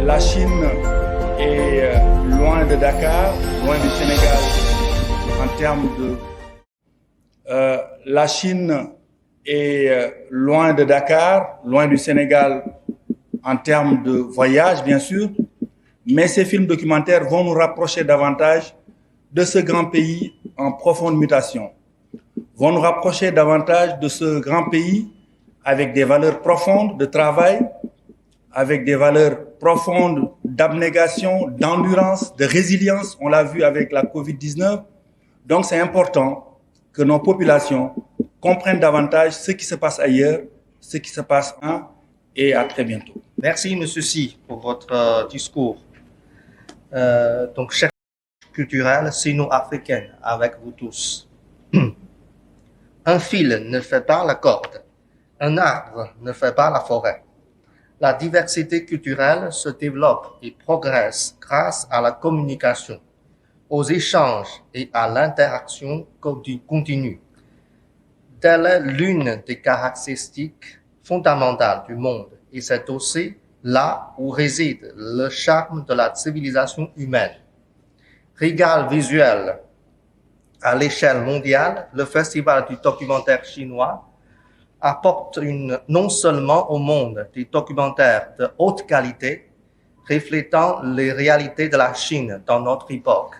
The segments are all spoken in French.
La Chine est loin de Dakar, loin du Sénégal en termes de... La Chine est loin de Dakar, loin du Sénégal en termes de voyage, bien sûr, mais ces films documentaires vont nous rapprocher davantage de ce grand pays en profonde mutation, vont nous rapprocher davantage de ce grand pays avec des valeurs profondes de travail, avec des valeurs profondes d'abnégation, d'endurance, de résilience. On l'a vu avec la COVID-19. Donc c'est important que nos populations comprennent davantage ce qui se passe ailleurs, ce qui se passe et à très bientôt. Merci, M. Sy, pour votre discours. Donc, chère culturelle sino-africaine avec vous tous. Un fil ne fait pas la corde, un arbre ne fait pas la forêt. La diversité culturelle se développe et progresse grâce à la communication, aux échanges et à l'interaction continue. Telle est l'une des caractéristiques fondamentales du monde et c'est aussi là où réside le charme de la civilisation humaine. Régal visuel à l'échelle mondiale, le Festival du documentaire chinois apporte non seulement au monde des documentaires de haute qualité, reflétant les réalités de la Chine dans notre époque,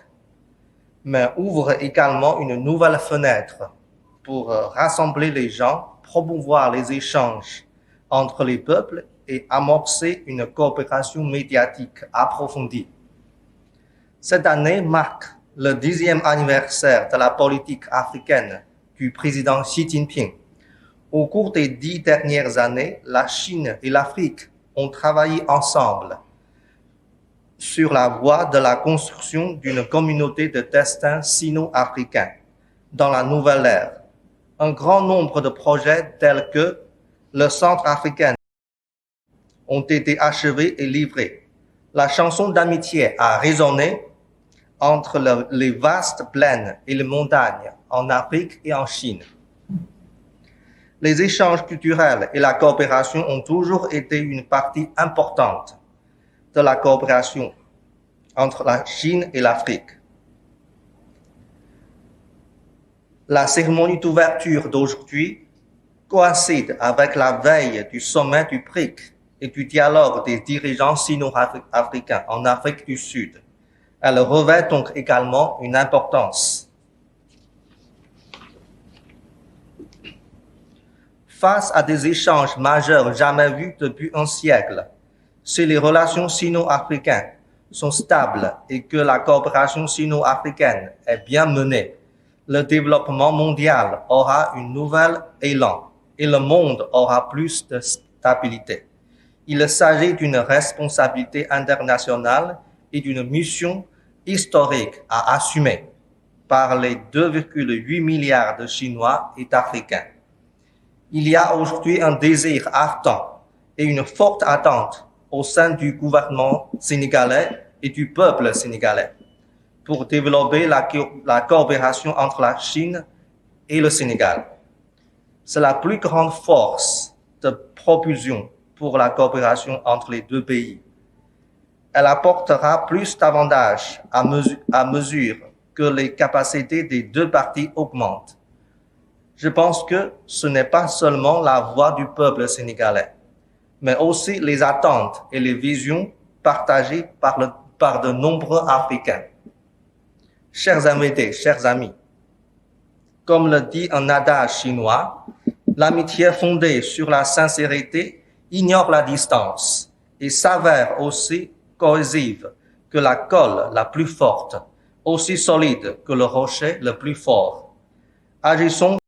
mais ouvre également une nouvelle fenêtre pour rassembler les gens, promouvoir les échanges entre les peuples et amorcer une coopération médiatique approfondie. Cette année marque le 10e anniversaire de la politique africaine du président Xi Jinping. Au cours des 10 dernières années, la Chine et l'Afrique ont travaillé ensemble sur la voie de la construction d'une communauté de destin sino-africain dans la nouvelle ère. Un grand nombre de projets tels que le Centre africain ont été achevés et livrés. La chanson d'amitié a résonné entre les vastes plaines et les montagnes en Afrique et en Chine. Les échanges culturels et la coopération ont toujours été une partie importante de la coopération entre la Chine et l'Afrique. La cérémonie d'ouverture d'aujourd'hui coïncide avec la veille du sommet du BRIC et du dialogue des dirigeants sino-africains en Afrique du Sud. Elle revêt donc également une importance. Face à des échanges majeurs jamais vus depuis un siècle, si les relations sino-africaines sont stables et que la coopération sino-africaine est bien menée, le développement mondial aura un nouvel élan et le monde aura plus de stabilité. Il s'agit d'une responsabilité internationale et d'une mission historique à assumer par les 2,8 milliards de Chinois et d'Africains. Il y a aujourd'hui un désir ardent et une forte attente au sein du gouvernement sénégalais et du peuple sénégalais pour développer la coopération entre la Chine et le Sénégal. C'est la plus grande force de propulsion pour la coopération entre les deux pays. Elle apportera plus d'avantages à mesure que les capacités des deux parties augmentent. Je pense que ce n'est pas seulement la voix du peuple sénégalais, mais aussi les attentes et les visions partagées par de nombreux Africains. Chers invités, chers amis, comme le dit un adage chinois, l'amitié fondée sur la sincérité ignore la distance et s'avère aussi cohésive que la colle la plus forte, aussi solide que le rocher le plus fort. Agissons